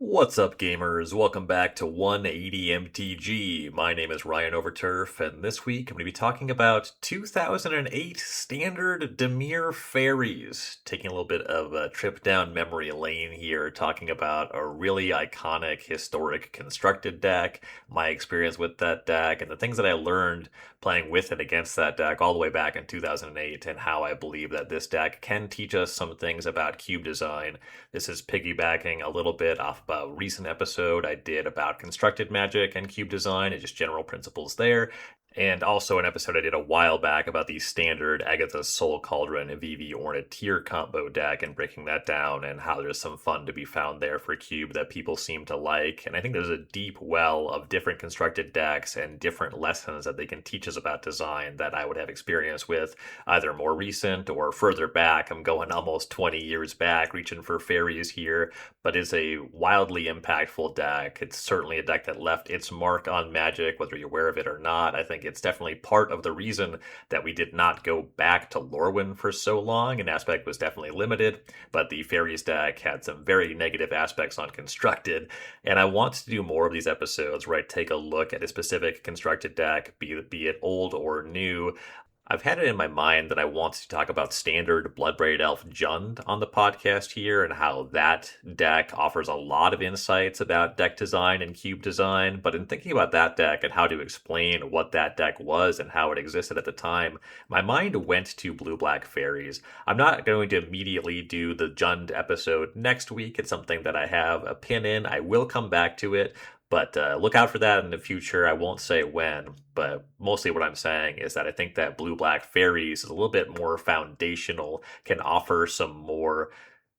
What's up, gamers? Welcome back to 180 MTG. My name is Ryan Overturf, and this week I'm going to be talking about 2008 standard Dimir Faeries. Taking a little bit of a trip down memory lane here, talking about a really iconic, historic constructed deck, my experience with that deck, and the things that I learned playing with and against that deck all the way back in 2008, and how I believe that this deck can teach us some things about cube design. This is piggybacking a little bit off of a recent episode I did about constructed magic and cube design and just general principles there. And also an episode I did a while back about the standard Agatha's Soul Cauldron and VV Orniteer combo deck and breaking that down and how there's some fun to be found there for cube that people seem to like. And I think there's a deep well of different constructed decks and different lessons that they can teach us about design that I would have experience with, either more recent or further back. I'm going almost 20 years back, reaching for Faeries here, but it's a wildly impactful deck. It's certainly a deck that left its mark on Magic, whether you're aware of it or not. I think it's definitely part of the reason that we did not go back to Lorwyn for so long. An aspect was definitely limited, but the Faeries deck had some very negative aspects on constructed, and I want to do more of these episodes where I take a look at a specific constructed deck, be it old or new. I've had it in my mind that I want to talk about standard Bloodbraid Elf Jund on the podcast here and how that deck offers a lot of insights about deck design and cube design. But in thinking about that deck and how to explain what that deck was and how it existed at the time, my mind went to Blue Black Fairies. I'm not going to immediately do the Jund episode next week. It's something that I have a pin in. I will come back to it. But look out for that in the future. I won't say when, but mostly what I'm saying is that I think that Blue Black Fairies is a little bit more foundational, can offer some more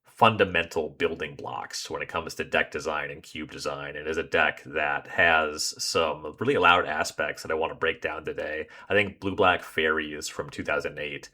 fundamental building blocks when it comes to deck design and cube design. It is a deck that has some really loud aspects that I want to break down today. I think Blue Black Fairies from 2008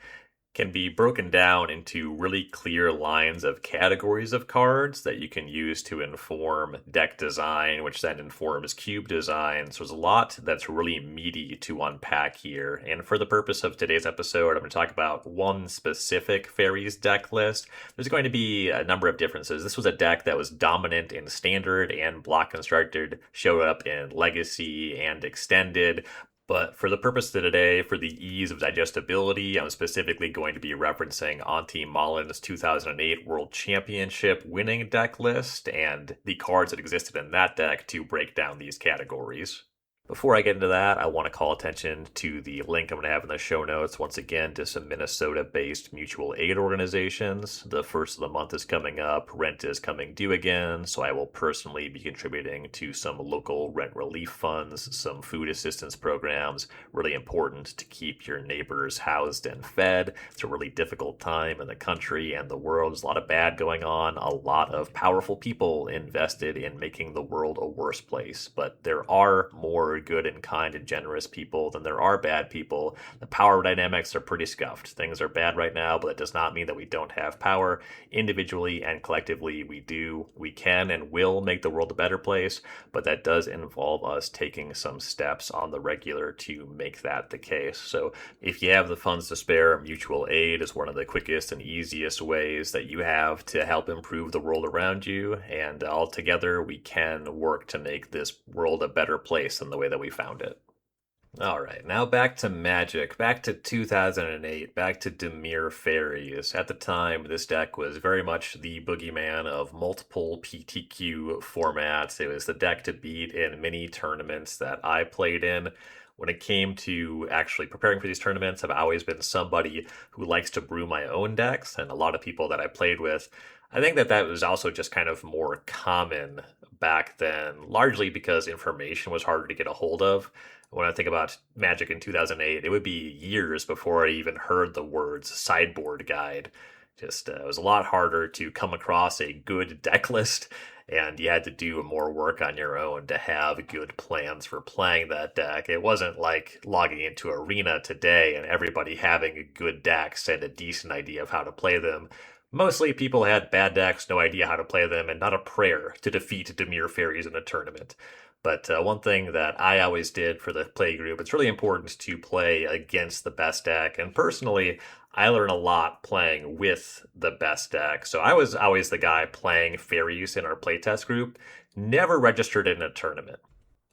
can be broken down into really clear lines of categories of cards that you can use to inform deck design, which then informs cube design. So there's a lot that's really meaty to unpack here. And for the purpose of today's episode, I'm going to talk about one specific Fairies deck list. There's going to be a number of differences. This was a deck that was dominant in standard and block constructed, showed up in legacy and extended. But for the purpose of today, for the ease of digestibility, I'm specifically going to be referencing Auntie Mullen's 2008 World Championship winning deck list and the cards that existed in that deck to break down these categories. Before I get into that, I want to call attention to the link I'm going to have in the show notes, once again, to some Minnesota-based mutual aid organizations. The first of the month is coming up, rent is coming due again, so I will personally be contributing to some local rent relief funds, some food assistance programs, really important to keep your neighbors housed and fed. It's a really difficult time in the country and the world. There's a lot of bad going on, a lot of powerful people invested in making the world a worse place, but there are more good and kind and generous people than there are bad people. The power dynamics are pretty scuffed. Things are bad right now, but that does not mean that we don't have power. Individually and collectively, we do, we can, and will make the world a better place, but that does involve us taking some steps on the regular to make that the case. So if you have the funds to spare, mutual aid is one of the quickest and easiest ways that you have to help improve the world around you, and all together we can work to make this world a better place than the way that we found it. All right, now back to Magic, back to 2008, back to Dimir Fairies. At the time, this deck was very much the boogeyman of multiple PTQ formats. It was the deck to beat in many tournaments that I played in. When it came to actually preparing for these tournaments, I've always been somebody who likes to brew my own decks, and a lot of people that I played with, I think that that was also just kind of more common back then, largely because information was harder to get a hold of. When I think about Magic in 2008, it would be years before I even heard the words sideboard guide. Just it was a lot harder to come across a good deck list, and you had to do more work on your own to have good plans for playing that deck. It wasn't like logging into Arena today and everybody having good decks and a decent idea of how to play them. Mostly people had bad decks, no idea how to play them, and not a prayer to defeat Dimir Fairies in a tournament. But one thing that I always did for the play group, it's really important to play against the best deck. And personally, I learned a lot playing with the best deck. So I was always the guy playing Faeries in our playtest group, never registered in a tournament.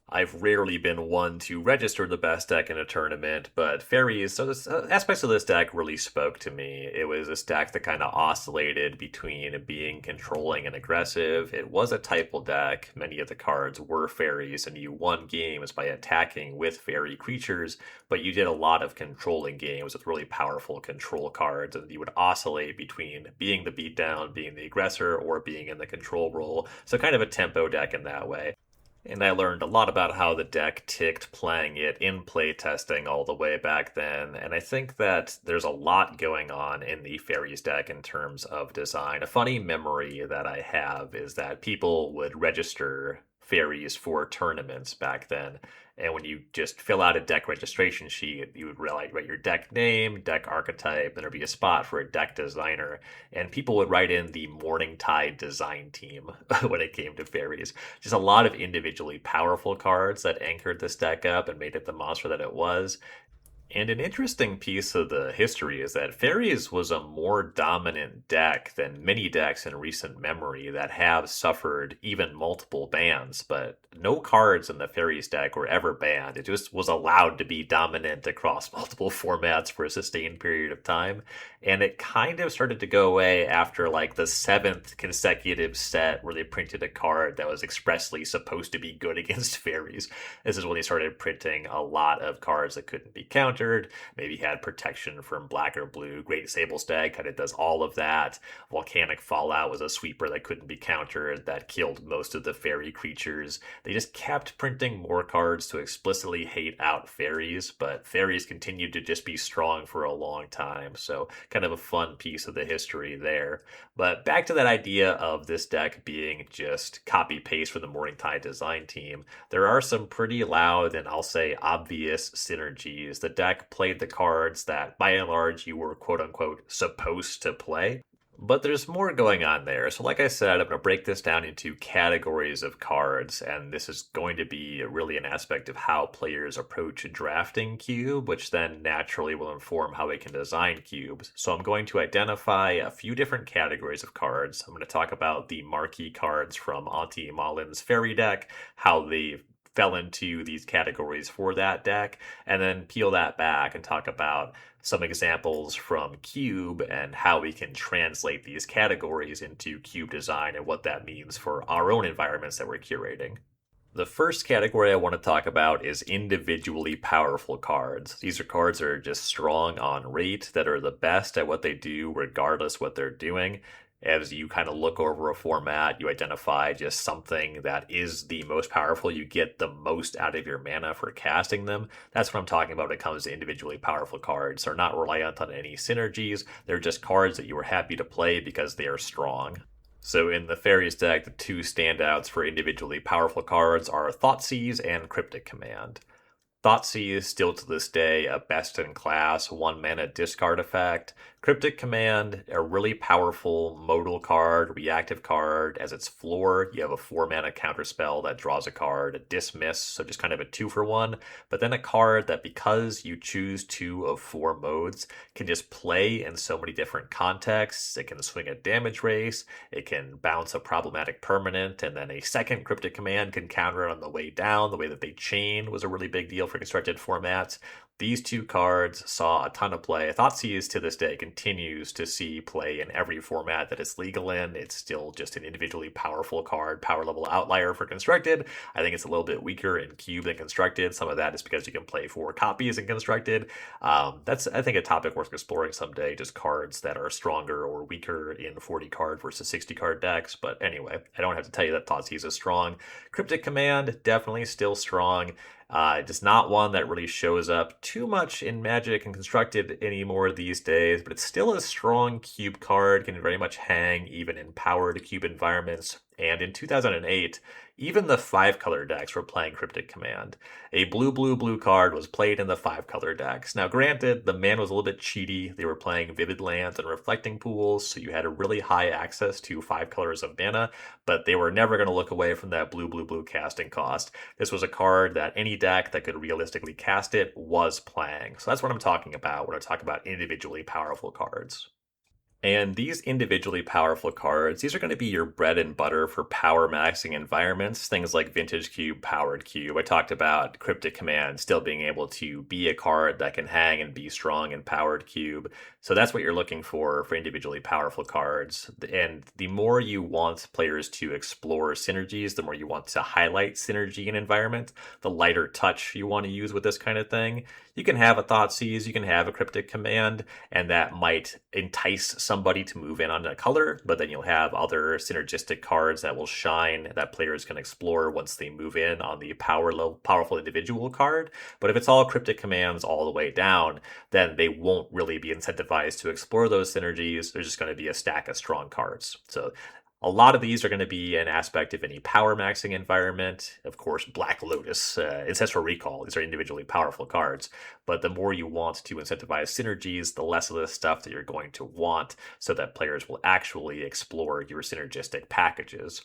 I've rarely been one to register the best deck in a tournament, but Fairies, so aspects of this deck really spoke to me. It was this deck that kind of oscillated between being controlling and aggressive. It was a typal deck. Many of the cards were fairies, and you won games by attacking with fairy creatures, but you did a lot of controlling games with really powerful control cards, and you would oscillate between being the beatdown, being the aggressor, or being in the control role. So kind of a tempo deck in that way. And I learned a lot about how the deck ticked playing it in playtesting all the way back then. And I think that there's a lot going on in the Fairies deck in terms of design. A funny memory that I have is that people would register Fairies for tournaments back then. And when you just fill out a deck registration sheet, you would write your deck name, deck archetype, and there'd be a spot for a deck designer. And people would write in the Morning Tide design team when it came to Fairies. Just a lot of individually powerful cards that anchored this deck up and made it the monster that it was. And an interesting piece of the history is that Fairies was a more dominant deck than many decks in recent memory that have suffered even multiple bans, but no cards in the Fairies deck were ever banned. It just was allowed to be dominant across multiple formats for a sustained period of time. And it kind of started to go away after like the seventh consecutive set where they printed a card that was expressly supposed to be good against Fairies. This is when they started printing a lot of cards that couldn't be countered. Maybe had protection from black or blue. Great Sable Stag kind of does all of that. Volcanic Fallout was a sweeper that couldn't be countered, that killed most of the fairy creatures. They just kept printing more cards to explicitly hate out fairies, but fairies continued to just be strong for a long time. So kind of a fun piece of the history there. But back to that idea of this deck being just copy paste for the Morningtide design team, there are some pretty loud and I'll say obvious synergies. The deck played the cards that by and large you were quote unquote supposed to play. But there's more going on there. So, like I said, I'm going to break this down into categories of cards, and this is going to be really an aspect of how players approach drafting Cube, which then naturally will inform how we can design cubes. So, I'm going to identify a few different categories of cards. I'm going to talk about the marquee cards from Auntie Malin's Fairy deck, how they fell into these categories for that deck, and then peel that back and talk about some examples from Cube and how we can translate these categories into Cube design and what that means for our own environments that we're curating. The first category I want to talk about is individually powerful cards. These are cards that are just strong on rate, that are the best at what they do regardless what they're doing. As you kind of look over a format, you identify just something that is the most powerful. You get the most out of your mana for casting them. That's what I'm talking about when it comes to individually powerful cards. They're not reliant on any synergies. They're just cards that you are happy to play because they are strong. So in the Fairies deck, the two standouts for individually powerful cards are Thoughtseize and Cryptic Command. Thoughtseize is still to this day a best-in-class one-mana discard effect. Cryptic Command, a really powerful modal card, reactive card. As its floor, you have a 4-mana counterspell that draws a card, a dismiss, so just kind of a 2-for-1. But then a card that, because you choose 2 of 4 modes, can just play in so many different contexts. It can swing a damage race, it can bounce a problematic permanent, and then a second Cryptic Command can counter it on the way down. The way that they chain was a really big deal for constructed formats. These two cards saw a ton of play. Thoughtseize to this day continues to see play in every format that it's legal in. It's still just an individually powerful card, power level outlier for constructed. I think it's a little bit weaker in cube than constructed. Some of that is because you can play 4 copies in constructed. That's, I think, a topic worth exploring someday, just cards that are stronger or weaker in 40 card versus 60 card decks. But anyway, I don't have to tell you that Thoughtseize is strong. Cryptic Command, definitely still strong. It's not one that really shows up too much in Magic and Constructed anymore these days, but it's still a strong cube card, can very much hang even in powered cube environments. And in 2008, even the five color decks were playing Cryptic Command. A blue, blue, blue card was played in the five color decks. Now, granted, the man was a little bit cheaty. They were playing Vivid Lands and Reflecting Pools, so you had a really high access to five colors of mana, but they were never going to look away from that blue, blue, blue casting cost. This was a card that any deck that could realistically cast it was playing. So that's what I'm talking about when I talk about individually powerful cards. And these individually powerful cards, these are going to be your bread and butter for power maxing environments, things like Vintage Cube, Powered Cube. I talked about Cryptic Command still being able to be a card that can hang and be strong in Powered Cube. So that's what you're looking for individually powerful cards. And the more you want players to explore synergies, the more you want to highlight synergy in environment, the lighter touch you want to use with this kind of thing. You can have a Thoughtseize, you can have a Cryptic Command, and that might entice somebody to move in on a color, but then you'll have other synergistic cards that will shine that players can explore once they move in on the powerful individual card. But if it's all Cryptic Commands all the way down, then they won't really be incentivized to explore those synergies. There's just going to be a stack of strong cards. So a lot of these are going to be an aspect of any power maxing environment. Of course, Black Lotus, Ancestral Recall, these are individually powerful cards. But the more you want to incentivize synergies, the less of the stuff that you're going to want so that players will actually explore your synergistic packages.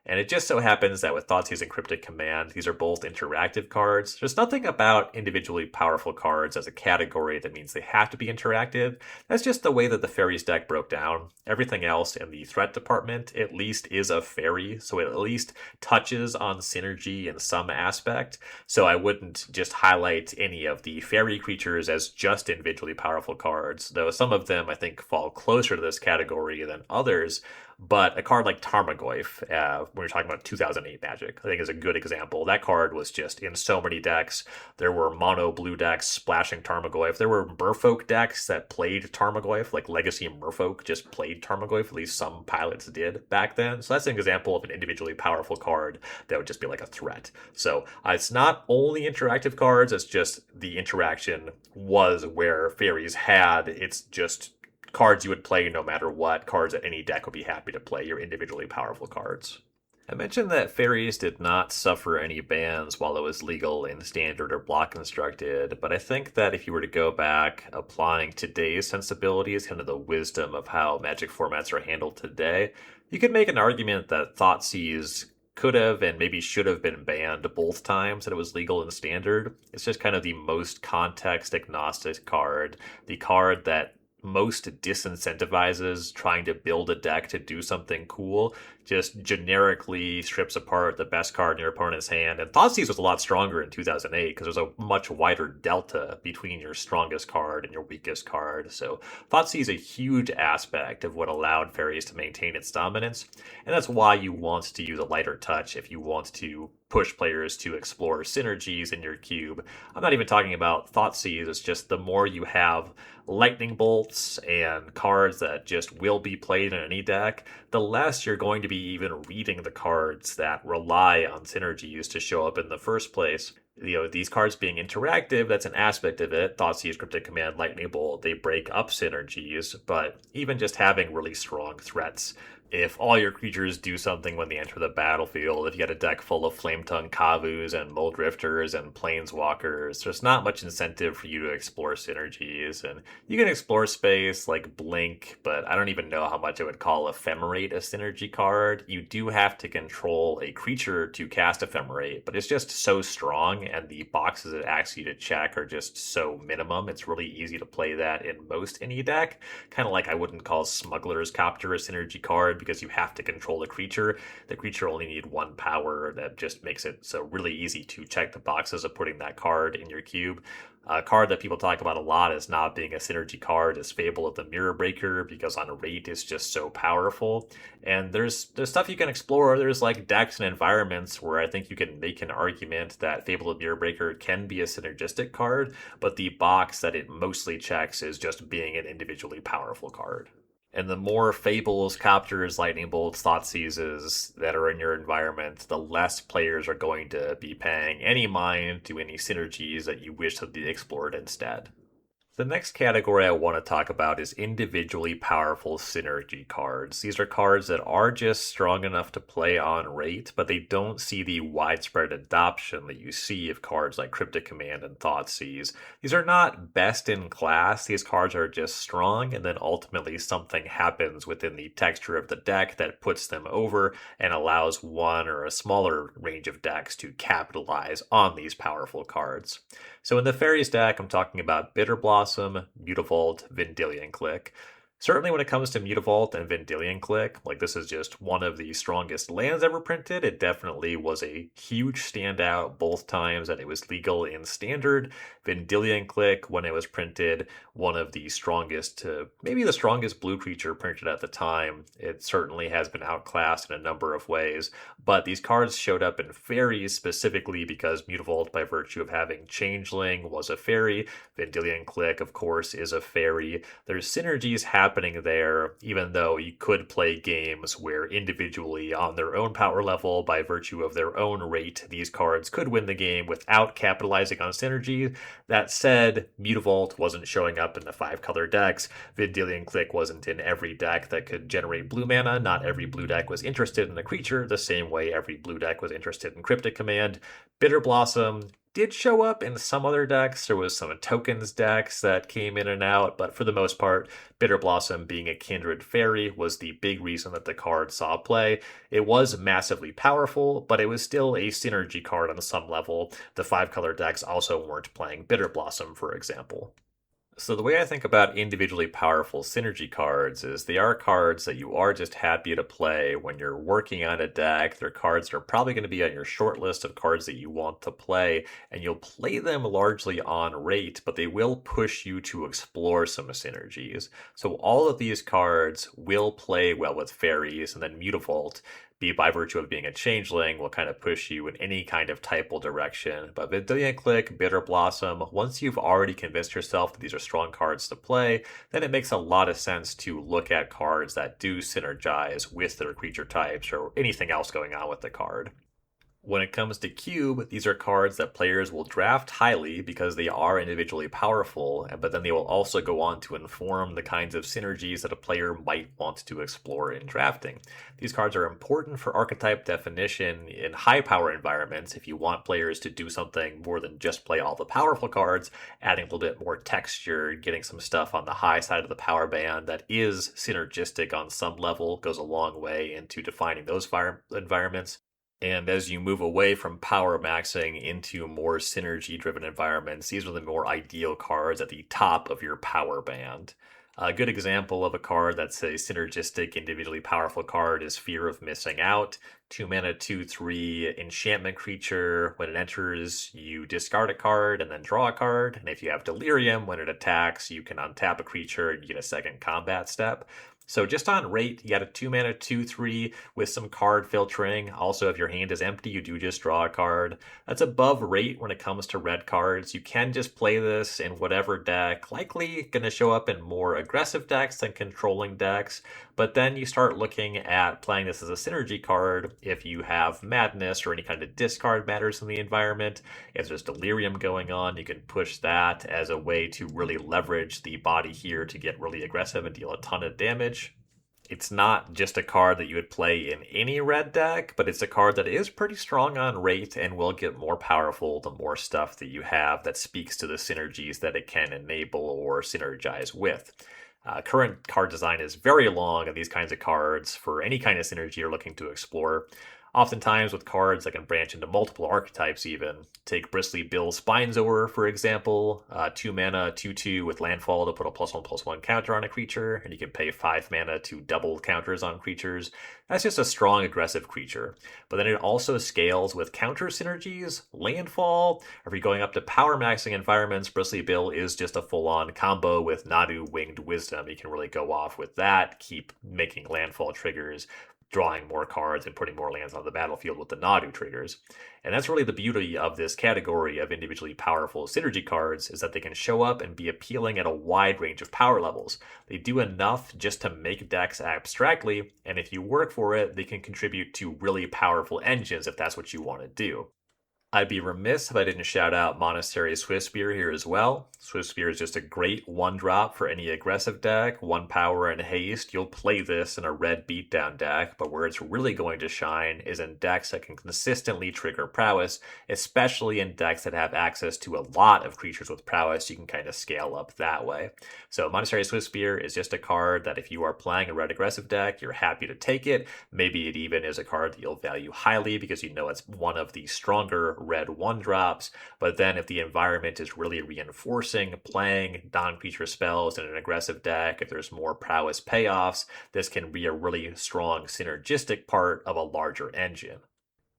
And it just so happens that with Thoughtseize and Cryptic Command, these are both interactive cards. There's nothing about individually powerful cards as a category that means they have to be interactive. That's just the way that the Faeries deck broke down. Everything else in the threat department at least is a fairy, so it at least touches on synergy in some aspect. So I wouldn't just highlight any of the fairy creatures as just individually powerful cards, though some of them I think fall closer to this category than others. But a card like Tarmogoyf, when we're talking about 2008 Magic, I think is a good example. That card was just in so many decks. There were mono blue decks splashing Tarmogoyf. There were Merfolk decks that played Tarmogoyf, like Legacy Merfolk just played Tarmogoyf. At least some pilots did back then. So that's an example of an individually powerful card that would just be like a threat. So it's not only interactive cards, it's just the interaction was where Fairies had. It's just cards you would play no matter what, cards that any deck would be happy to play, your individually powerful cards. I mentioned that Fairies did not suffer any bans while it was legal in standard or block constructed, but I think that if you were to go back applying today's sensibilities, kind of the wisdom of how Magic formats are handled today, you could make an argument that Thoughtseize could have and maybe should have been banned both times that it was legal in standard. It's just kind of the most context agnostic card, the card that most disincentivizes trying to build a deck to do something cool, just generically strips apart the best card in your opponent's hand. And Thoughtseize was a lot stronger in 2008 because there's a much wider delta between your strongest card and your weakest card. So Thoughtseize is a huge aspect of what allowed Fairies to maintain its dominance. And that's why you want to use a lighter touch if you want to push players to explore synergies in your cube. I'm not even talking about Thoughtseize, it's just the more you have lightning bolts and cards that just will be played in any deck, the less you're going to be even reading the cards that rely on synergies to show up in the first place. These cards being interactive, that's an aspect of it. Thoughtseize, Cryptic Command, Lightning Bolt, they break up synergies, but even just having really strong threats. If all your creatures do something when they enter the battlefield, if you got a deck full of Flametongue Kavus and Muldrifters and Planeswalkers, there's not much incentive for you to explore synergies. And you can explore space like Blink, but I don't even know how much I would call Ephemerate a synergy card. You do have to control a creature to cast Ephemerate, but it's just so strong, and the boxes it asks you to check are just so minimum. It's really easy to play that in most any deck. Kind of like I wouldn't call Smuggler's Copter a synergy card, because you have to control the creature. The creature only need one power. That just makes it so really easy to check the boxes of putting that card in your cube. A card that people talk about a lot as not being a synergy card is Fable of the Mirror Breaker, because on rate it's just so powerful. And there's stuff you can explore. There's like decks and environments where I think you can make an argument that Fable of Mirror Breaker can be a synergistic card, but the box that it mostly checks is just being an individually powerful card. And the more Fables, Copters, Lightning Bolts, Thoughtseizes that are in your environment, the less players are going to be paying any mind to any synergies that you wish to be explored instead. The next category I want to talk about is individually powerful synergy cards. These are cards that are just strong enough to play on rate, but they don't see the widespread adoption that you see of cards like Cryptic Command and Thoughtseize. These are not best in class, these cards are just strong, and then ultimately something happens within the texture of the deck that puts them over and allows one or a smaller range of decks to capitalize on these powerful cards. So in the Fairies deck, I'm talking about Bitter Blossom, Mutavault, Vendilion Click. Certainly when it comes to Mutavault and Vendilion Click, like this is just one of the strongest lands ever printed. It definitely was a huge standout both times that it was legal in Standard. Vendilion Click, when it was printed, one of the strongest, maybe the strongest blue creature printed at the time. It certainly has been outclassed in a number of ways, but these cards showed up in Fairies specifically because Mutavault, by virtue of having Changeling, was a fairy. Vendilion Click, of course, is a fairy. There's synergies happening there, even though you could play games where individually, on their own power level, by virtue of their own rate, these cards could win the game without capitalizing on synergy. That said, Mutavault wasn't showing up in the 5-color decks. Vendilion Click wasn't in every deck that could generate blue mana. Not every blue deck was interested in a creature, the same way every blue deck was interested in Cryptic Command. Bitter Blossom did show up in some other decks. There was some tokens decks that came in and out, but for the most part, Bitter Blossom, being a kindred fairy, was the big reason that the card saw play. It was massively powerful, but it was still a synergy card on some level. The 5-color decks also weren't playing Bitter Blossom, for example. So the way I think about individually powerful synergy cards is they are cards that you are just happy to play when you're working on a deck. They're cards that are probably going to be on your short list of cards that you want to play, and you'll play them largely on rate, but they will push you to explore some synergies. So all of these cards will play well with Fairies, and then Mutavault, be by virtue of being a changeling, will kind of push you in any kind of typal direction. But Vendilion Click, Bitter Blossom, once you've already convinced yourself that these are strong cards to play, then it makes a lot of sense to look at cards that do synergize with their creature types or anything else going on with the card. When it comes to Cube, these are cards that players will draft highly because they are individually powerful, but then they will also go on to inform the kinds of synergies that a player might want to explore in drafting. These cards are important for archetype definition in high power environments if you want players to do something more than just play all the powerful cards, adding a little bit more texture, getting some stuff on the high side of the power band that is synergistic on some level, goes a long way into defining those environments. And as you move away from power maxing into more synergy driven environments, these are the more ideal cards at the top of your power band. A good example of a card that's a synergistic, individually powerful card is Fear of Missing Out. 2 mana, 2/3 enchantment creature. When it enters, you discard a card and then draw a card. And if you have Delirium, when it attacks, you can untap a creature and you get a second combat step. So just on rate, you got a 2 mana 2/3 with some card filtering. Also, if your hand is empty, you do just draw a card. That's above rate when it comes to red cards. You can just play this in whatever deck. Likely going to show up in more aggressive decks than controlling decks. But then you start looking at playing this as a synergy card if you have Madness or any kind of discard matters in the environment. If there's Delirium going on, you can push that as a way to really leverage the body here to get really aggressive and deal a ton of damage. It's not just a card that you would play in any red deck, but it's a card that is pretty strong on rate and will get more powerful the more stuff that you have that speaks to the synergies that it can enable or synergize with. Current card design is very long of these kinds of cards for any kind of synergy you're looking to explore. Oftentimes with cards that can branch into multiple archetypes even. Take Bristly Bill Spinezoar, for example. 2 mana, 2/2 with landfall to put a +1/+1 counter on a creature, and you can pay 5 mana to double counters on creatures. That's just a strong aggressive creature. But then it also scales with counter synergies, landfall. If you're going up to power maxing environments, Bristly Bill is just a full-on combo with Nadu Winged Wisdom. You can really go off with that, keep making landfall triggers, drawing more cards and putting more lands on the battlefield with the Nadu triggers. And that's really the beauty of this category of individually powerful synergy cards, is that they can show up and be appealing at a wide range of power levels. They do enough just to make decks abstractly, and if you work for it, they can contribute to really powerful engines if that's what you want to do. I'd be remiss if I didn't shout out Monastery Swiftspear here as well. Swiftspear is just a great one drop for any aggressive deck, one power and haste. You'll play this in a red beatdown deck, but where it's really going to shine is in decks that can consistently trigger prowess, especially in decks that have access to a lot of creatures with prowess. You can kind of scale up that way. So Monastery Swiftspear is just a card that if you are playing a red aggressive deck, you're happy to take it. Maybe it even is a card that you'll value highly because you know it's one of the stronger red one drops. But then if the environment is really reinforcing playing non-creature spells in an aggressive deck, if there's more prowess payoffs, this can be a really strong synergistic part of a larger engine.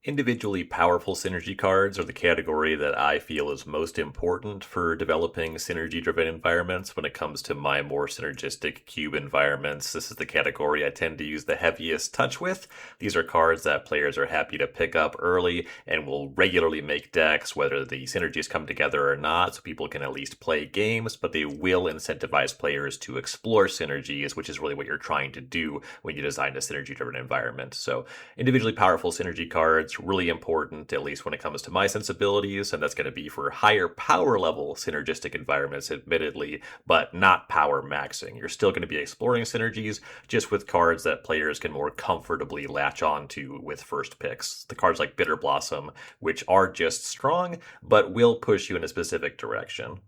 Individually powerful synergy cards are the category that I feel is most important for developing synergy-driven environments when it comes to my more synergistic cube environments. This is the category I tend to use the heaviest touch with. These are cards that players are happy to pick up early and will regularly make decks, whether the synergies come together or not, so people can at least play games, but they will incentivize players to explore synergies, which is really what you're trying to do when you design a synergy-driven environment. So individually powerful synergy cards, really important, at least when it comes to my sensibilities, and that's going to be for higher power level synergistic environments, admittedly, but not power maxing. You're still going to be exploring synergies, just with cards that players can more comfortably latch on to with first picks. The cards like Bitter Blossom, which are just strong, but will push you in a specific direction.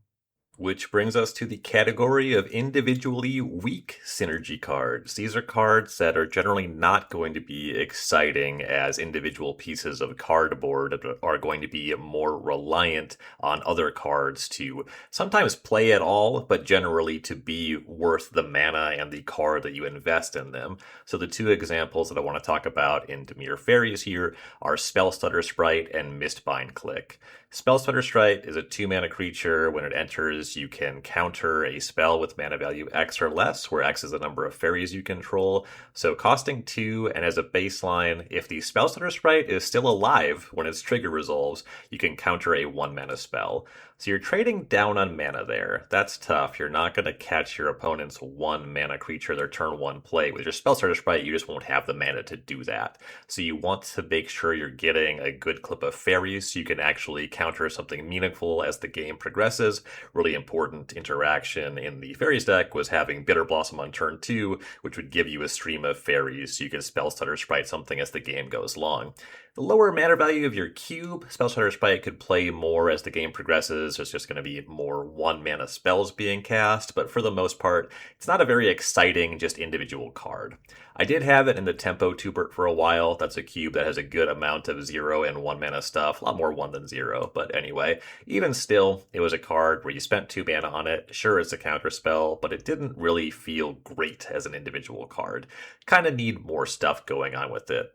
Which brings us to the category of individually weak synergy cards. These are cards that are generally not going to be exciting as individual pieces of cardboard, but are going to be more reliant on other cards to sometimes play at all, but generally to be worth the mana and the card that you invest in them. So the two examples that I want to talk about in Dimir Faeries here are Spellstutter Sprite and Mistbind Click. Spellstutter Sprite is a 2-mana creature. When it enters, you can counter a spell with mana value X or less, where X is the number of fairies you control. So costing 2, and as a baseline, if the Spellstutter Sprite is still alive when its trigger resolves, you can counter a 1-mana spell. So you're trading down on mana there. That's tough. You're not going to catch your opponent's 1-mana creature their turn 1 play. With your Spellstutter Sprite, you just won't have the mana to do that. So you want to make sure you're getting a good clip of fairies so you can actually counter something meaningful as the game progresses. Really important interaction in the Fairies deck was having Bitter Blossom on turn 2, which would give you a stream of fairies so you can Spellstutter Sprite something as the game goes along. The lower mana value of your cube, Spellstutter Sprite could play more as the game progresses. There's just going to be more 1-mana spells being cast, but for the most part, it's not a very exciting, just individual card. I did have it in the Tempo Tubert for a while. That's a cube that has a good amount of 0 and 1-mana stuff, a lot more 1 than 0, but anyway, even still, it was a card where you spent 2 mana on it. Sure, it's a counter spell, but it didn't really feel great as an individual card. Kind of need more stuff going on with it.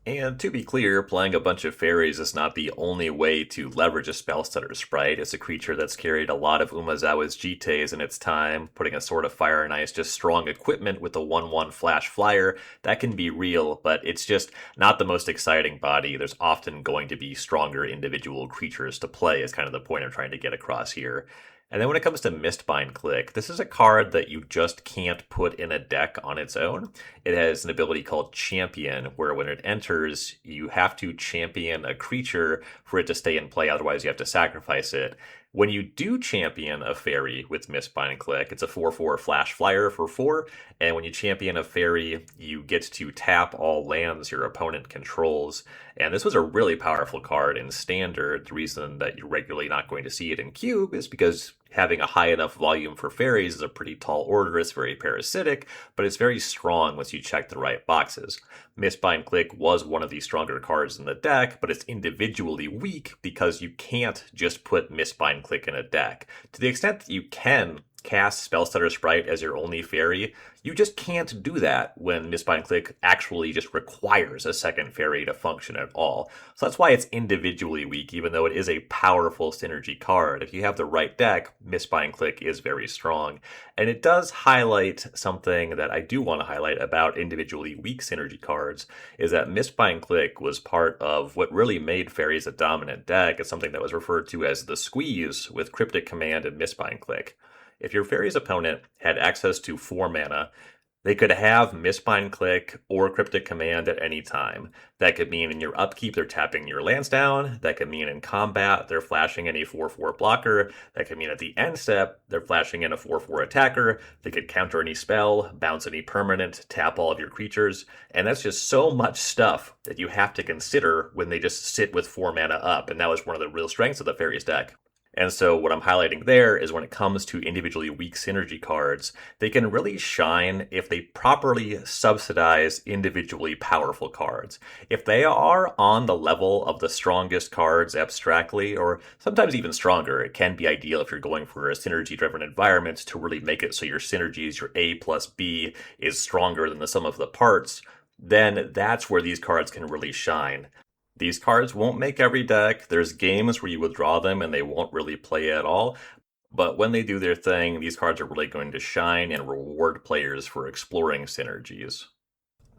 And to be clear, playing a bunch of fairies is not the only way to leverage a Spellstutter Sprite. It's a creature that's carried a lot of Umezawa's Jites in its time, putting a Sword of Fire and Ice, just strong equipment with a 1/1 Flash Flyer. That can be real, but it's just not the most exciting body. There's often going to be stronger individual creatures to play, is kind of the point I'm trying to get across here. And then when it comes to Mistbind Click, this is a card that you just can't put in a deck on its own. It has an ability called Champion, where when it enters, you have to champion a creature for it to stay in play, otherwise you have to sacrifice it. When you do champion a fairy with Mistbind Click, it's a 4/4 Flash Flyer for 4, and when you champion a fairy, you get to tap all lands your opponent controls. And this was a really powerful card in Standard. The reason that you're regularly not going to see it in Cube is because having a high enough volume for fairies is a pretty tall order. It's very parasitic, but it's very strong once you check the right boxes. Mistbind Click was one of the stronger cards in the deck, but it's individually weak because you can't just put Mistbind Click in a deck. To the extent that you can cast Spellstutter Sprite as your only fairy, you just can't do that when Mistbind Click actually just requires a second fairy to function at all. So that's why it's individually weak, even though it is a powerful synergy card. If you have the right deck, Mistbind Click is very strong. And it does highlight something that I do want to highlight about individually weak synergy cards, is that Mistbind Click was part of what really made Fairies a dominant deck. It's something that was referred to as the squeeze with Cryptic Command and Mistbind Click. If your Fairy's opponent had access to 4 mana, They could have Mistbind Click or Cryptic Command at any time. That could mean in your upkeep they're tapping your lands down. That could mean in combat they're flashing in a 4/4 blocker. That could mean at the end step they're flashing in a 4/4 attacker. They could counter any spell, bounce any permanent, tap all of your creatures. And that's just so much stuff that you have to consider when they just sit with 4 mana up. And that was one of the real strengths of the Faeries deck. And so what I'm highlighting there is when it comes to individually weak synergy cards, they can really shine if they properly subsidize individually powerful cards. If they are on the level of the strongest cards abstractly, or sometimes even stronger, it can be ideal if you're going for a synergy-driven environment to really make it so your synergies, your A plus B, is stronger than the sum of the parts, then that's where these cards can really shine. These cards won't make every deck. There's games where you withdraw them and they won't really play at all. But when they do their thing, these cards are really going to shine and reward players for exploring synergies.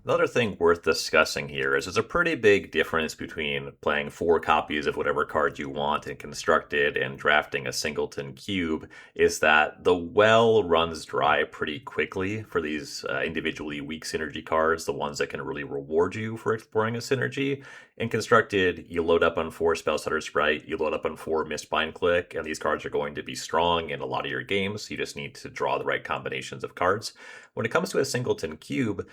Another thing worth discussing here is there's a pretty big difference between playing 4 copies of whatever card you want in Constructed and drafting a singleton cube, is that the well runs dry pretty quickly for these individually weak synergy cards, the ones that can really reward you for exploring a synergy. In Constructed, you load up on 4 Spellstutter Sprite, you load up on 4 Mistbind Click, and these cards are going to be strong in a lot of your games. You just need to draw the right combinations of cards. When it comes to a singleton cube,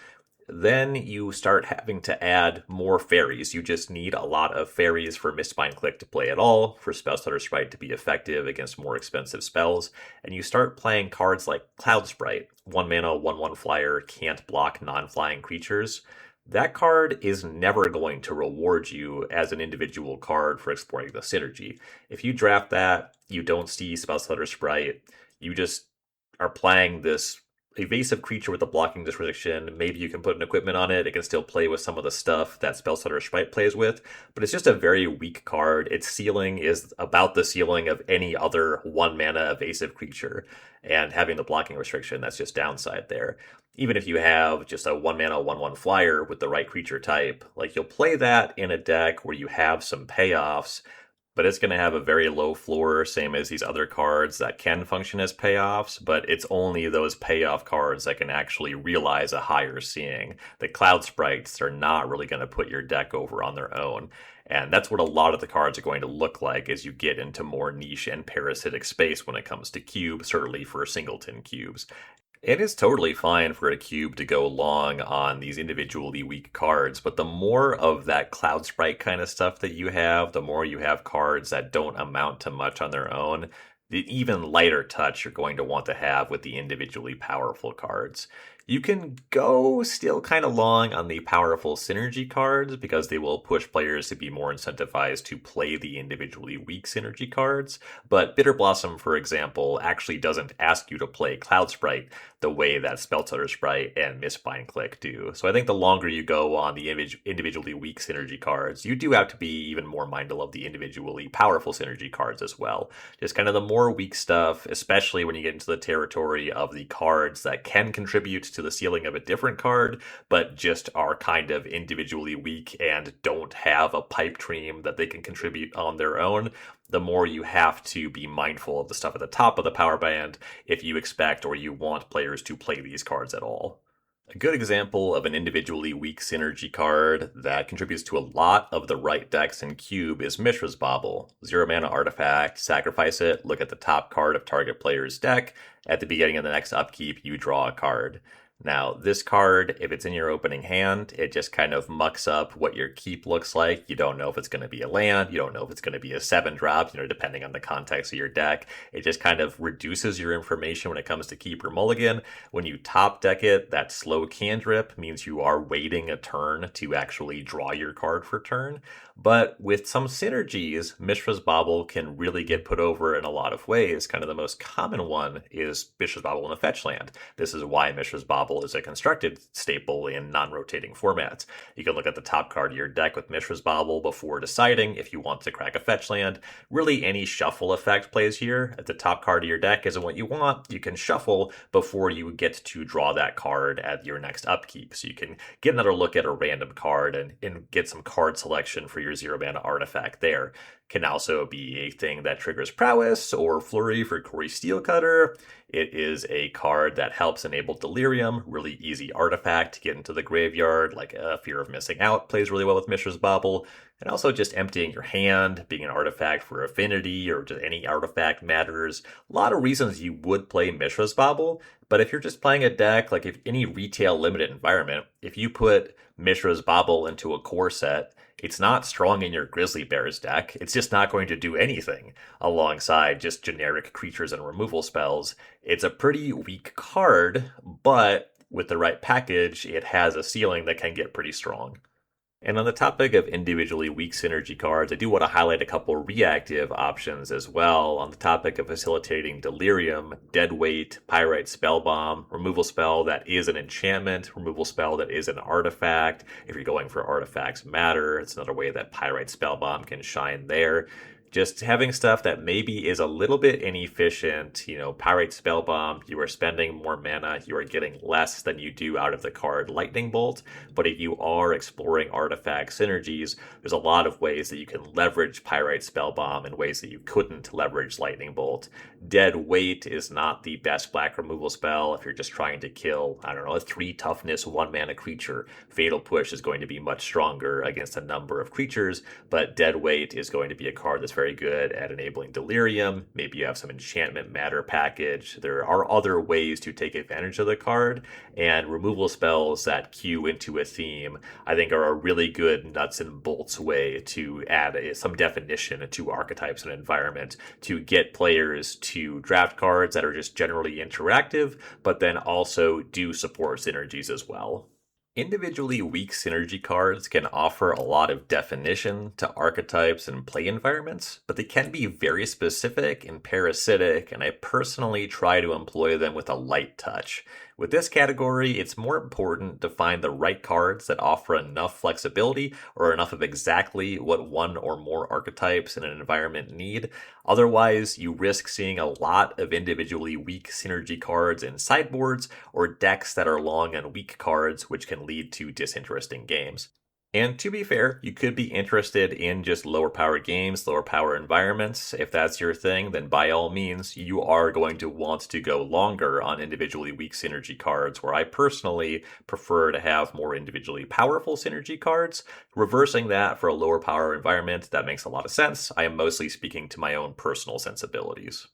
then you start having to add more fairies. You just need a lot of fairies for Mistbind Click to play at all, for Spellstutter Sprite to be effective against more expensive spells, and you start playing cards like Cloud Sprite, 1 mana, 1/1 flyer, can't block non-flying creatures. That card is never going to reward you as an individual card for exploring the synergy. If you draft that, you don't see Spellstutter Sprite, you just are playing this evasive creature with a blocking restriction. Maybe you can put an equipment on it. It can still play with some of the stuff that Spellstutter Sprite plays with, but it's just a very weak card. Its ceiling is about the ceiling of any other 1 mana evasive creature, and having the blocking restriction, that's just downside there. Even if you have just a 1 mana 1/1 flyer with the right creature type, like you'll play that in a deck where you have some payoffs, but it's going to have a very low floor, same as these other cards that can function as payoffs, but it's only those payoff cards that can actually realize a higher seeing. The Cloud Sprites are not really going to put your deck over on their own. And that's what a lot of the cards are going to look like as you get into more niche and parasitic space when it comes to cube, certainly for singleton cubes. It is totally fine for a cube to go long on these individually weak cards, but the more of that Cloud Sprite kind of stuff that you have, the more you have cards that don't amount to much on their own, the even lighter touch you're going to want to have with the individually powerful cards. You can go still kind of long on the powerful synergy cards because they will push players to be more incentivized to play the individually weak synergy cards, but Bitter Blossom, for example, actually doesn't ask you to play Cloud Sprite the way that Spellstutter Sprite and Mistbind Click do. So I think the longer you go on the individually weak synergy cards, you do have to be even more mindful of the individually powerful synergy cards as well. Just kind of the more weak stuff, especially when you get into the territory of the cards that can contribute to the ceiling of a different card, but just are kind of individually weak and don't have a pipe dream that they can contribute on their own, the more you have to be mindful of the stuff at the top of the power band if you expect or you want players to play these cards at all. A good example of an individually weak synergy card that contributes to a lot of the right decks in Cube is Mishra's Bauble. 0 mana artifact, sacrifice it, look at the top card of target player's deck. At the beginning of the next upkeep, you draw a card. Now, this card, if it's in your opening hand, it just kind of mucks up what your keep looks like. You don't know if it's going to be a land. You don't know if it's going to be a 7-drop, depending on the context of your deck. It just kind of reduces your information when it comes to keep or mulligan. When you top deck it, that slow cantrip means you are waiting a turn to actually draw your card for turn. But with some synergies, Mishra's Bauble can really get put over in a lot of ways. Kind of the most common one is Mishra's Bauble in a fetch land. This is why Mishra's Bauble is a constructed staple in non-rotating formats. You can look at the top card of your deck with Mishra's Bauble before deciding if you want to crack a fetch land. Really, any shuffle effect plays here. If the top card of your deck isn't what you want, you can shuffle before you get to draw that card at your next upkeep. So you can get another look at a random card and get some card selection for your your 0 mana artifact there. Can also be a thing that triggers Prowess or Flurry for Corey Steelcutter. It is a card that helps enable Delirium, really easy artifact to get into the graveyard, like Fear of Missing Out plays really well with Mishra's Bauble. And also just emptying your hand, being an artifact for affinity, or just any artifact matters. A lot of reasons you would play Mishra's Bauble, but if you're just playing a deck, like if any retail limited environment, if you put Mishra's Bauble into a core set, it's not strong in your Grizzly Bears deck. It's just not going to do anything alongside just generic creatures and removal spells. It's a pretty weak card, but with the right package, it has a ceiling that can get pretty strong. And on the topic of individually weak synergy cards, I do want to highlight a couple reactive options as well. On the topic of facilitating Delirium, Deadweight, Pyrite Spellbomb, removal spell that is an enchantment, removal spell that is an artifact. If you're going for artifacts matter, it's another way that Pyrite Spellbomb can shine there. Just having stuff that maybe is a little bit inefficient, Pyrite Spellbomb, you are spending more mana, you are getting less than you do out of the card Lightning Bolt, but if you are exploring artifact synergies, there's a lot of ways that you can leverage Pyrite Spellbomb in ways that you couldn't leverage Lightning Bolt. Dead Weight is not the best black removal spell if you're just trying to kill, a 3 toughness, 1 mana creature. Fatal Push is going to be much stronger against a number of creatures, but Dead Weight is going to be a card that's very good at enabling Delirium. Maybe you have some enchantment matter package. There are other ways to take advantage of the card, and removal spells that queue into a theme, I think, are a really good nuts and bolts way to add some definition to archetypes and environment to get players to draft cards that are just generally interactive, but then also do support synergies as well. Individually weak synergy cards can offer a lot of definition to archetypes and play environments, but they can be very specific and parasitic, and I personally try to employ them with a light touch. With this category, it's more important to find the right cards that offer enough flexibility or enough of exactly what one or more archetypes in an environment need. Otherwise, you risk seeing a lot of individually weak synergy cards in sideboards or decks that are long and weak cards, which can lead to disinteresting games. And to be fair, you could be interested in just lower power games, lower power environments. If that's your thing, then by all means, you are going to want to go longer on individually weak synergy cards, where I personally prefer to have more individually powerful synergy cards. Reversing that for a lower power environment, that makes a lot of sense. I am mostly speaking to my own personal sensibilities.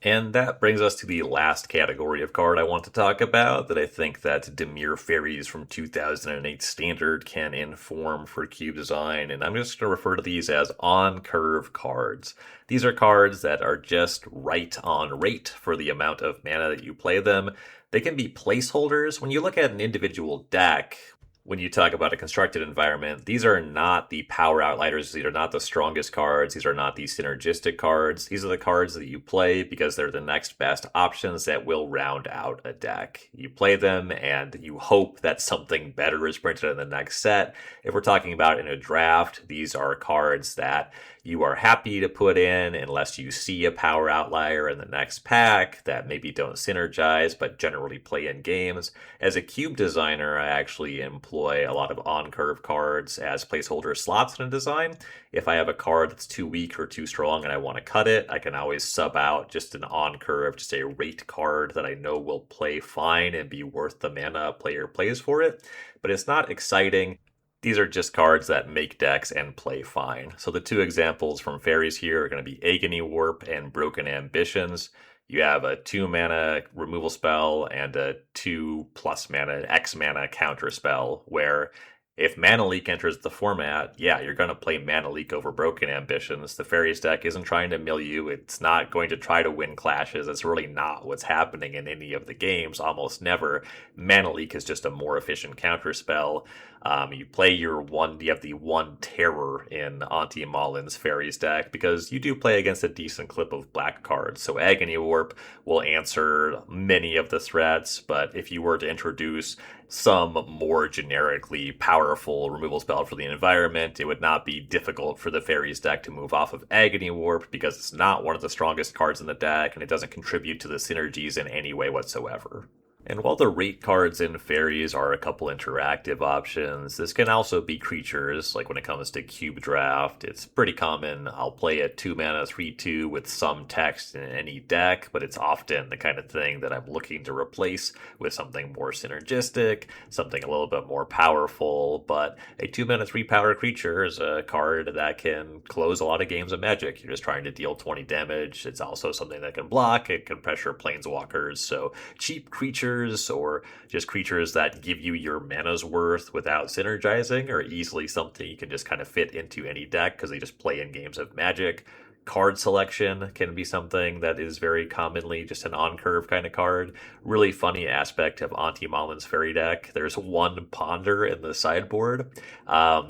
And that brings us to the last category of card I want to talk about that I think that Dimir Faeries from 2008 Standard can inform for cube design, and I'm just going to refer to these as on-curve cards. These are cards that are just right on rate for the amount of mana that you play them. They can be placeholders. When you look at an individual deck, when you talk about a constructed environment, these are not the power outliers. These are not the strongest cards. These are not the synergistic cards. These are the cards that you play because they're the next best options that will round out a deck. You play them and you hope that something better is printed in the next set. If we're talking about in a draft, these are cards that you are happy to put in unless you see a power outlier in the next pack that maybe don't synergize but generally play in games. As a cube designer, I actually employ a lot of on-curve cards as placeholder slots in a design. If I have a card that's too weak or too strong and I want to cut it, I can always sub out just an on-curve, just a rate card that I know will play fine and be worth the mana a player plays for it. But it's not exciting. These are just cards that make decks and play fine. So the two examples from Faeries here are going to be Agony Warp and Broken Ambitions. You have a 2 mana removal spell and a 2+ mana, X mana counter spell, where if Mana Leak enters the format, yeah, you're going to play Mana Leak over Broken Ambitions. The Faeries deck isn't trying to mill you. It's not going to try to win clashes. It's really not what's happening in any of the games, almost never. Mana Leak is just a more efficient counter spell. You play you have the one terror in Auntie Malin's Faeries deck because you do play against a decent clip of black cards. So Agony Warp will answer many of the threats, but if you were to introduce some more generically powerful removal spell for the environment, it would not be difficult for the Faeries deck to move off of Agony Warp because it's not one of the strongest cards in the deck and it doesn't contribute to the synergies in any way whatsoever. And while the rate cards in Fairies are a couple interactive options, this can also be creatures. Like when it comes to Cube Draft, it's pretty common. I'll play a 2 mana 3/2 with some text in any deck, but it's often the kind of thing that I'm looking to replace with something more synergistic, something a little bit more powerful. But a 2 mana 3 power creature is a card that can close a lot of games of Magic. You're just trying to deal 20 damage. It's also something that can block, it can pressure planeswalkers. So cheap creatures or just creatures that give you your mana's worth without synergizing are easily something you can just kind of fit into any deck because they just play in games of Magic. Card selection can be something that is very commonly just an on-curve kind of card. Really funny aspect of Auntie Malin's Fairy deck. There's one Ponder in the sideboard.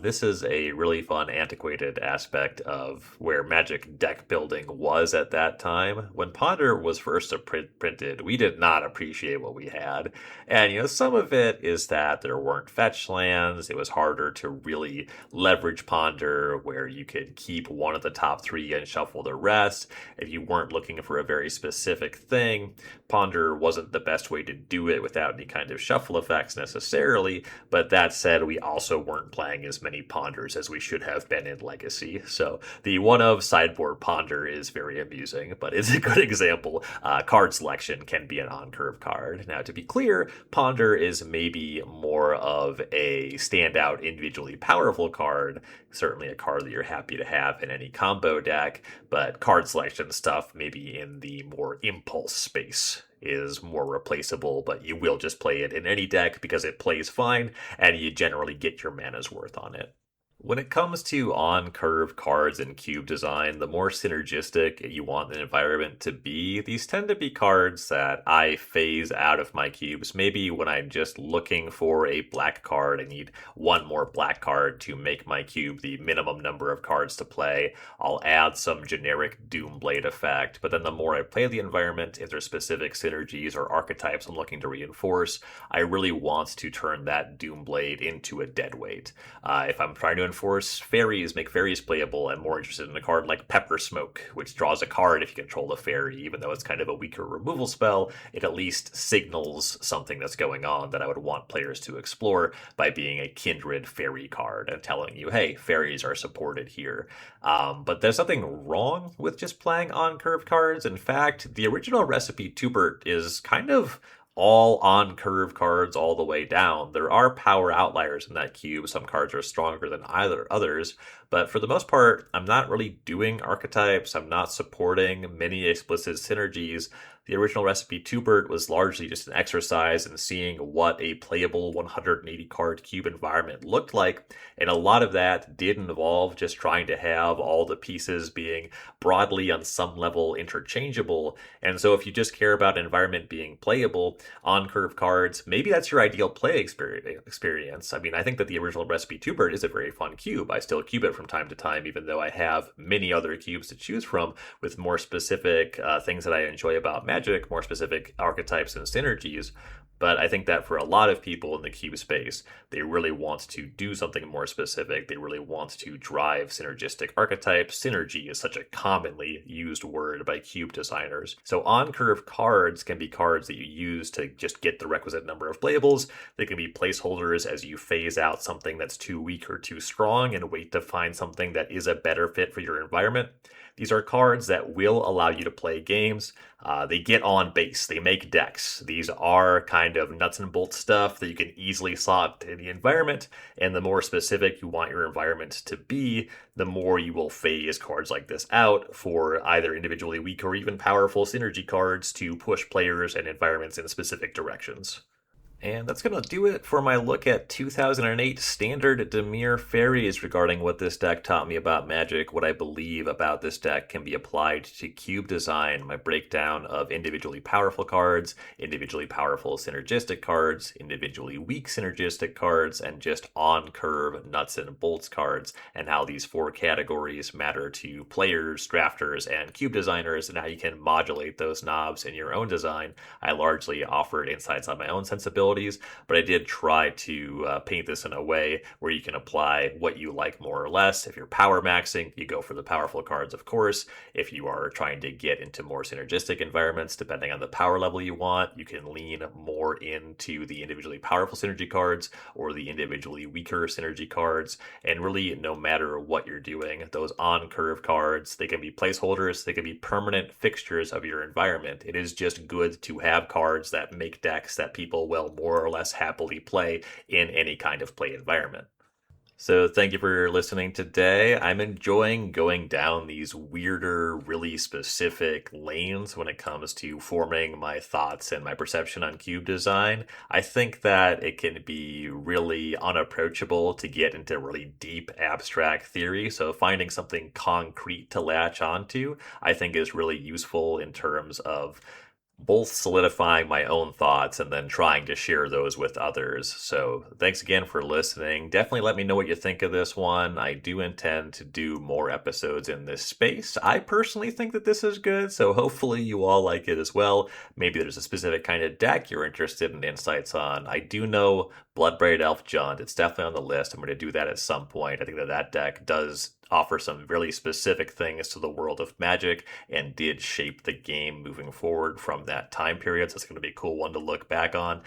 This is a really fun, antiquated aspect of where Magic deck building was at that time. When Ponder was first printed, we did not appreciate what we had. And, some of it is that there weren't fetch lands. It was harder to really leverage Ponder where you could keep one of the top three and shuffle the rest. If you weren't looking for a very specific thing, Ponder wasn't the best way to do it without any kind of shuffle effects necessarily. But that said, we also weren't playing as many Ponders as we should have been in Legacy. So the one of sideboard Ponder is very amusing, but it's a good example. Card selection can be an on-curve card. Now, to be clear, Ponder is maybe more of a standout, individually powerful card, certainly a card that you're happy to have in any combo deck, but card selection stuff, maybe in the more impulse space, is more replaceable, but you will just play it in any deck because it plays fine, and you generally get your mana's worth on it. When it comes to on-curve cards in cube design, the more synergistic you want the environment to be, these tend to be cards that I phase out of my cubes. Maybe when I'm just looking for a black card, I need one more black card to make my cube the minimum number of cards to play. I'll add some generic Doomblade effect, but then the more I play the environment, if there's specific synergies or archetypes I'm looking to reinforce, I really want to turn that Doomblade into a deadweight. If I'm trying to enforce Faeries, make Faeries playable, I'm more interested in a card like Pepper Smoke, which draws a card if you control the Fairy. Even though it's kind of a weaker removal spell, it at least signals something that's going on that I would want players to explore by being a Kindred Fairy card and telling you, hey, Fairies are supported here. But there's nothing wrong with just playing on-curve cards. In fact, the original recipe Tubert is kind of all on curve cards all the way down. There are power outliers in that cube. Some cards are stronger than either others, but for the most part, I'm not really doing archetypes. I'm not supporting many explicit synergies. The original recipe Tubert was largely just an exercise in seeing what a playable 180 card cube environment looked like, and a lot of that did involve just trying to have all the pieces being broadly on some level interchangeable. And so if you just care about an environment being playable, on-curve cards, maybe that's your ideal play experience. I mean, I think that the original recipe Tubert is a very fun cube. I still cube it from time to time, even though I have many other cubes to choose from with more specific things that I enjoy about Magic, more specific archetypes and synergies. But I think that for a lot of people in the cube space, they really want to do something more specific. They really want to drive synergistic archetypes. Synergy is such a commonly used word by cube designers. So on-curve cards can be cards that you use to just get the requisite number of playables. They can be placeholders as you phase out something that's too weak or too strong and wait to find something that is a better fit for your environment. These are cards that will allow you to play games. They get on base. They make decks. These are kind of nuts and bolts stuff that you can easily slot in the environment. And the more specific you want your environment to be, the more you will phase cards like this out for either individually weak or even powerful synergy cards to push players and environments in specific directions. And that's going to do it for my look at 2008 standard Dimir Faeries regarding what this deck taught me about Magic, what I believe about this deck can be applied to cube design, my breakdown of individually powerful cards, individually powerful synergistic cards, individually weak synergistic cards, and just on-curve nuts and bolts cards, and how these four categories matter to players, drafters, and cube designers, and how you can modulate those knobs in your own design. I largely offered insights on my own sensibility abilities, but I did try to paint this in a way where you can apply what you like more or less. If you're power maxing, you go for the powerful cards, of course. If you are trying to get into more synergistic environments, depending on the power level you want, you can lean more into the individually powerful synergy cards or the individually weaker synergy cards. And really, no matter what you're doing, those on curve cards, they can be placeholders, they can be permanent fixtures of your environment. It is just good to have cards that make decks that people will more or less happily play in any kind of play environment. So, thank you for listening today. I'm enjoying going down these weirder, really specific lanes when it comes to forming my thoughts and my perception on cube design. I think that it can be really unapproachable to get into really deep, abstract theory. So, finding something concrete to latch onto, I think, is really useful in terms of both solidifying my own thoughts and then trying to share those with others. So, thanks again for listening. Definitely let me know what you think of this one. I do intend to do more episodes in this space. I personally think that this is good, so hopefully you all like it as well. Maybe there's a specific kind of deck you're interested in insights on. I do know Bloodbraid Elf Jund. It's definitely on the list. I'm going to do that at some point. I think that that deck does offer some really specific things to the world of Magic and did shape the game moving forward from that time period. So it's going to be a cool one to look back on.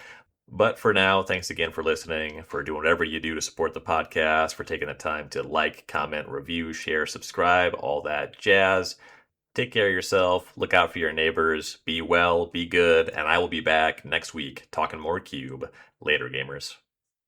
But for now, thanks again for listening, for doing whatever you do to support the podcast, for taking the time to like, comment, review, share, subscribe, all that jazz. Take care of yourself, look out for your neighbors, be well, be good, and I will be back next week talking more Cube. Later, gamers.